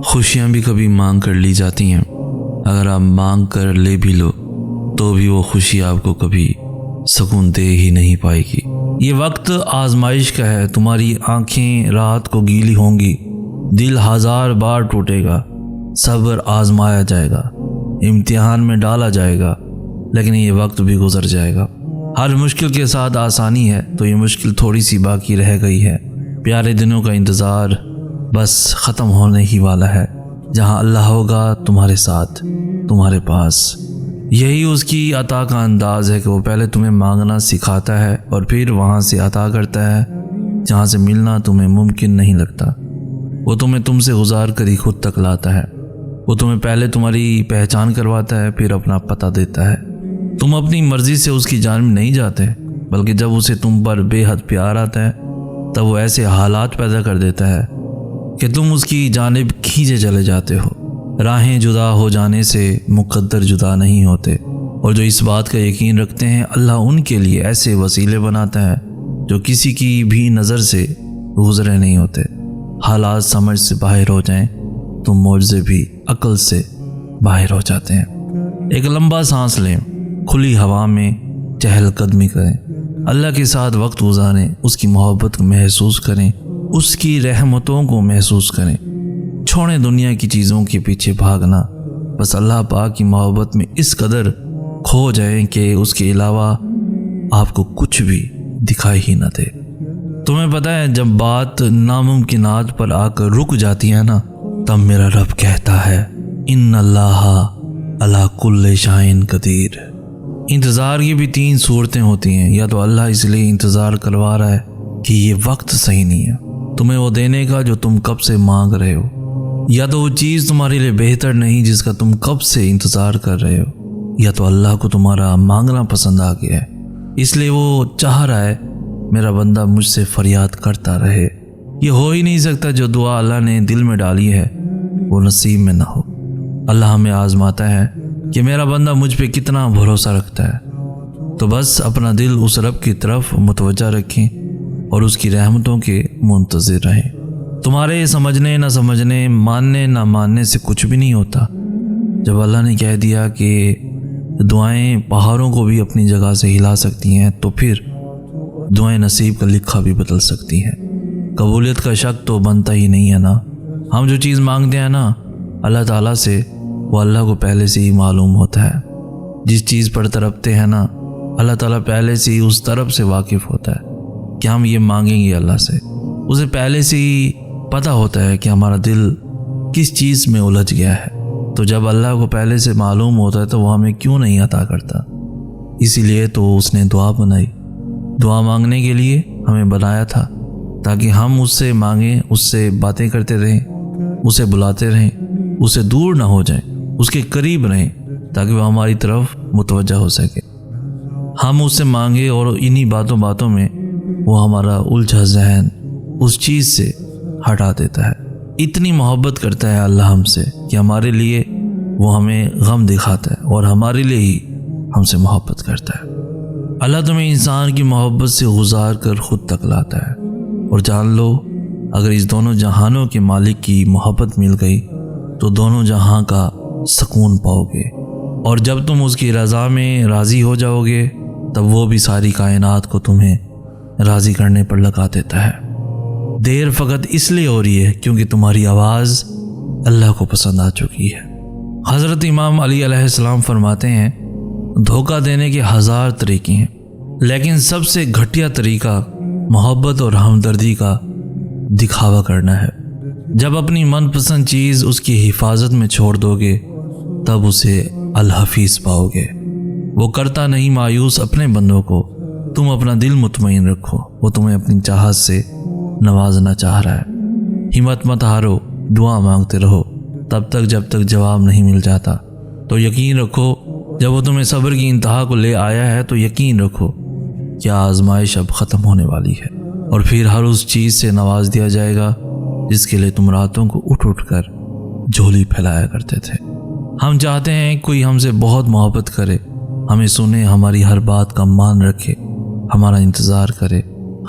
خوشیاں بھی کبھی مانگ کر لی جاتی ہیں، اگر آپ مانگ کر لے بھی لو تو بھی وہ خوشی آپ کو کبھی سکون دے ہی نہیں پائے گی۔ یہ وقت آزمائش کا ہے، تمہاری آنکھیں رات کو گیلی ہوں گی، دل 1000 بار ٹوٹے گا، صبر آزمایا جائے گا، امتحان میں ڈالا جائے گا، لیکن یہ وقت بھی گزر جائے گا۔ ہر مشکل کے ساتھ آسانی ہے، تو یہ مشکل تھوڑی سی باقی رہ گئی ہے۔ پیارے دنوں کا انتظار بس ختم ہونے ہی والا ہے، جہاں اللہ ہوگا تمہارے ساتھ، تمہارے پاس۔ یہی اس کی عطا کا انداز ہے کہ وہ پہلے تمہیں مانگنا سکھاتا ہے اور پھر وہاں سے عطا کرتا ہے جہاں سے ملنا تمہیں ممکن نہیں لگتا۔ وہ تمہیں تم سے گزار کر ہی خود تک لاتا ہے۔ وہ تمہیں پہلے تمہاری پہچان کرواتا ہے، پھر اپنا پتہ دیتا ہے۔ تم اپنی مرضی سے اس کی جانب نہیں جاتے، بلکہ جب اسے تم پر بے حد پیار آتا ہے تب وہ ایسے حالات پیدا کر دیتا ہے کہ تم اس کی جانب کھینچے چلے جاتے ہو۔ راہیں جدا ہو جانے سے مقدر جدا نہیں ہوتے، اور جو اس بات کا یقین رکھتے ہیں اللہ ان کے لیے ایسے وسیلے بناتا ہے جو کسی کی بھی نظر سے گزرے نہیں ہوتے۔ حالات سمجھ سے باہر ہو جائیں تو معجزے بھی عقل سے باہر ہو جاتے ہیں۔ ایک لمبا سانس لیں، کھلی ہوا میں چہل قدمی کریں، اللہ کے ساتھ وقت گزاریں، اس کی محبت کو محسوس کریں، اس کی رحمتوں کو محسوس کریں۔ چھوڑیں دنیا کی چیزوں کے پیچھے بھاگنا، بس اللہ پاک کی محبت میں اس قدر کھو جائیں کہ اس کے علاوہ آپ کو کچھ بھی دکھائی ہی نہ دے۔ تمہیں پتہ ہے جب بات ناممکنات پر آ کر رک جاتی ہے نا، تب میرا رب کہتا ہے ان اللہ علی کل شیء قدیر۔ انتظار کی بھی 3 صورتیں ہوتی ہیں، یا تو اللہ اس لیے انتظار کروا رہا ہے کہ یہ وقت صحیح نہیں ہے تمہیں وہ دینے کا جو تم کب سے مانگ رہے ہو، یا تو وہ چیز تمہارے لیے بہتر نہیں جس کا تم کب سے انتظار کر رہے ہو، یا تو اللہ کو تمہارا مانگنا پسند آ گیا ہے، اس لیے وہ چاہ رہا ہے میرا بندہ مجھ سے فریاد کرتا رہے۔ یہ ہو ہی نہیں سکتا جو دعا اللہ نے دل میں ڈالی ہے وہ نصیب میں نہ ہو۔ اللہ ہمیں آزماتا ہے کہ میرا بندہ مجھ پہ کتنا بھروسہ رکھتا ہے، تو بس اپنا دل اس رب کی طرف متوجہ رکھیں اور اس کی رحمتوں کے منتظر رہیں۔ تمہارے سمجھنے نہ سمجھنے، ماننے نہ ماننے سے کچھ بھی نہیں ہوتا۔ جب اللہ نے کہہ دیا کہ دعائیں پہاڑوں کو بھی اپنی جگہ سے ہلا سکتی ہیں، تو پھر دعائیں نصیب کا لکھا بھی بدل سکتی ہیں۔ قبولیت کا شک تو بنتا ہی نہیں ہے نا۔ ہم جو چیز مانگتے ہیں نا اللہ تعالیٰ سے، وہ اللہ کو پہلے سے ہی معلوم ہوتا ہے۔ جس چیز پر تڑپتے ہیں نا اللہ تعالیٰ پہلے سے ہی اس طرف سے واقف ہوتا ہے کہ ہم یہ مانگیں گے اللہ سے۔ اسے پہلے سے ہی پتہ ہوتا ہے کہ ہمارا دل کس چیز میں الجھ گیا ہے، تو جب اللہ کو پہلے سے معلوم ہوتا ہے تو وہ ہمیں کیوں نہیں عطا کرتا۔ اسی لیے تو اس نے دعا بنائی، دعا مانگنے کے لیے ہمیں بنایا تھا تاکہ ہم اس سے مانگیں، اس سے باتیں کرتے رہیں، اسے بلاتے رہیں، اسے دور نہ ہو جائیں، اس کے قریب رہیں تاکہ وہ ہماری طرف متوجہ ہو سکے۔ ہم اس سے مانگے اور انہی باتوں میں وہ ہمارا الجھا ذہن اس چیز سے ہٹا دیتا ہے۔ اتنی محبت کرتا ہے اللہ ہم سے کہ ہمارے لیے وہ ہمیں غم دکھاتا ہے اور ہمارے لیے ہی ہم سے محبت کرتا ہے۔ اللہ تمہیں انسان کی محبت سے گزار کر خود تک لاتا ہے، اور جان لو اگر اس دونوں جہانوں کے مالک کی محبت مل گئی تو دونوں جہاں کا سکون پاؤ گے، اور جب تم اس کی رضا میں راضی ہو جاؤ گے تب وہ بھی ساری کائنات کو تمہیں راضی کرنے پر لگا دیتا ہے۔ دیر فقط اس لیے ہو رہی ہے کیونکہ تمہاری آواز اللہ کو پسند آ چکی ہے۔ حضرت امام علی علیہ السلام فرماتے ہیں دھوکہ دینے کے 1000 طریقے ہیں، لیکن سب سے گھٹیا طریقہ محبت اور ہمدردی کا دکھاوا کرنا ہے۔ جب اپنی من پسند چیز اس کی حفاظت میں چھوڑ دو گے تب اسے الحفیظ پاؤ گے۔ وہ کرتا نہیں مایوس اپنے بندوں کو، تم اپنا دل مطمئن رکھو، وہ تمہیں اپنی چاہت سے نوازنا چاہ رہا ہے۔ ہمت مت ہارو، دعا مانگتے رہو تب تک جب تک جواب نہیں مل جاتا، تو یقین رکھو جب وہ تمہیں صبر کی انتہا کو لے آیا ہے تو یقین رکھو کہ آزمائش اب ختم ہونے والی ہے، اور پھر ہر اس چیز سے نواز دیا جائے گا جس کے لیے تم راتوں کو اٹھ کر جھولی پھیلایا کرتے تھے۔ ہم چاہتے ہیں کوئی ہم سے بہت محبت کرے، ہمیں سنے، ہماری ہر بات کا مان رکھے، ہمارا انتظار کرے،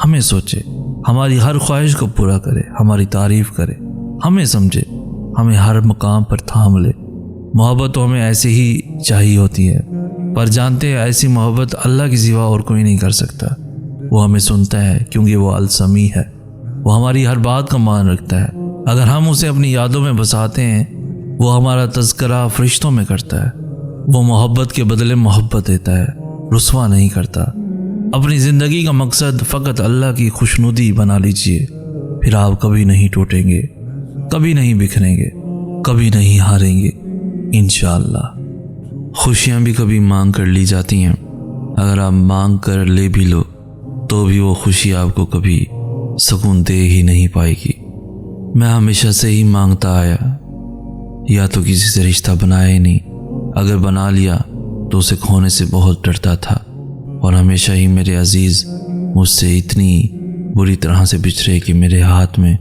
ہمیں سوچے، ہماری ہر خواہش کو پورا کرے، ہماری تعریف کرے، ہمیں سمجھے، ہمیں ہر مقام پر تھام لے۔ محبت تو ہمیں ایسے ہی چاہیے ہوتی ہے، پر جانتے ہیں ایسی محبت اللہ کے سوا اور کوئی نہیں کر سکتا۔ وہ ہمیں سنتا ہے کیونکہ وہ السمیع ہے، وہ ہماری ہر بات کا مان رکھتا ہے۔ اگر ہم اسے اپنی یادوں میں بساتے ہیں، وہ ہمارا تذکرہ فرشتوں میں کرتا ہے۔ وہ محبت کے بدلے محبت دیتا ہے، رسوا نہیں کرتا۔ اپنی زندگی کا مقصد فقط اللہ کی خوشنودی بنا لیجئے، پھر آپ کبھی نہیں ٹوٹیں گے، کبھی نہیں بکھریں گے، کبھی نہیں ہاریں گے انشاءاللہ۔ خوشیاں بھی کبھی مانگ کر لی جاتی ہیں، اگر آپ مانگ کر لے بھی لو تو بھی وہ خوشی آپ کو کبھی سکون دے ہی نہیں پائے گی۔ میں ہمیشہ سے ہی مانگتا آیا، یا تو کسی سے رشتہ بنایا ہی نہیں، اگر بنا لیا تو اسے کھونے سے بہت ڈرتا تھا، اور ہمیشہ ہی میرے عزیز مجھ سے اتنی بری طرح سے بچھڑے کہ میرے ہاتھ میں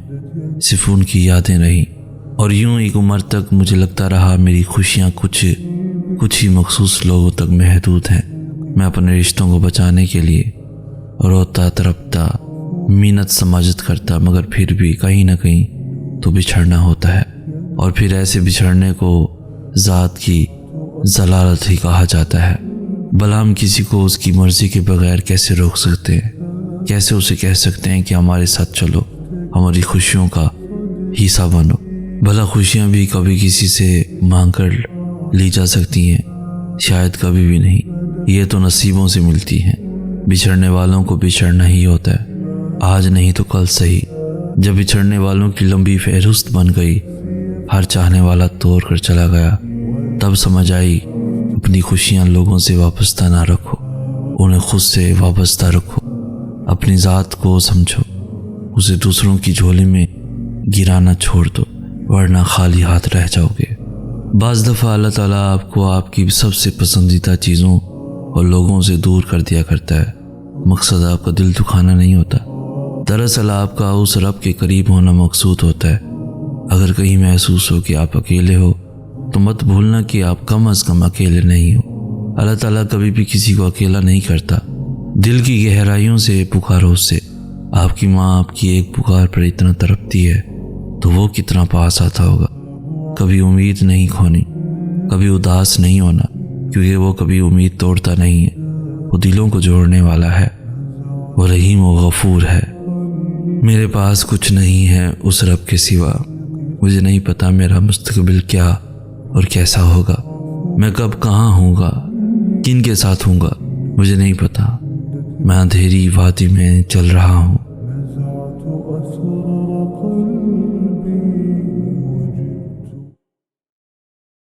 صرف ان کی یادیں رہیں، اور یوں ایک عمر تک مجھے لگتا رہا میری خوشیاں کچھ ہی مخصوص لوگوں تک محدود ہیں۔ میں اپنے رشتوں کو بچانے کے لیے روتا تڑپتا، منت سماجت کرتا، مگر پھر بھی کہیں نہ کہیں تو بچھڑنا ہوتا ہے، اور پھر ایسے بچھڑنے کو ذات کی ضلالت ہی کہا جاتا ہے۔ بھلا ہم کسی کو اس کی مرضی کے بغیر کیسے روک سکتے ہیں؟ کیسے اسے کہہ سکتے ہیں کہ ہمارے ساتھ چلو، ہماری خوشیوں کا حصہ بنو؟ بھلا خوشیاں بھی کبھی کسی سے مانگ کر لی جا سکتی ہیں؟ شاید کبھی بھی نہیں، یہ تو نصیبوں سے ملتی ہیں۔ بچھڑنے والوں کو بچھڑنا ہی ہوتا ہے، آج نہیں تو کل صحیح۔ جب بچھڑنے والوں کی لمبی فہرست بن گئی، ہر چاہنے والا توڑ کر چلا گیا، تب سمجھ آئی اپنی خوشیاں لوگوں سے وابستہ نہ رکھو، انہیں خود سے وابستہ رکھو۔ اپنی ذات کو سمجھو، اسے دوسروں کی جھولی میں گرانا چھوڑ دو، ورنہ خالی ہاتھ رہ جاؤ گے۔ بعض دفعہ اللہ تعالیٰ آپ کو آپ کی سب سے پسندیدہ چیزوں اور لوگوں سے دور کر دیا کرتا ہے۔ مقصد آپ کا دل دکھانا نہیں ہوتا، دراصل آپ کا اس رب کے قریب ہونا مقصود ہوتا ہے۔ اگر کہیں محسوس ہو کہ آپ اکیلے ہو تو مت بھولنا کہ آپ کم از کم اکیلے نہیں ہو۔ اللہ تعالیٰ کبھی بھی کسی کو اکیلا نہیں کرتا۔ دل کی گہرائیوں سے پکارو اس سے۔ آپ کی ماں آپ کی ایک پکار پر اتنا تڑپتی ہے تو وہ کتنا پاس آتا ہوگا۔ کبھی امید نہیں کھونی، کبھی اداس نہیں ہونا، کیونکہ وہ کبھی امید توڑتا نہیں ہے، وہ دلوں کو جوڑنے والا ہے، وہ رحیم و غفور ہے۔ میرے پاس کچھ نہیں ہے اس رب کے سوا، مجھے نہیں پتا میرا مستقبل کیا اور کیسا ہوگا، میں کب کہاں ہوں گا، کن کے ساتھ ہوں گا، مجھے نہیں پتا۔ میں اندھیری وادی میں چل رہا ہوں،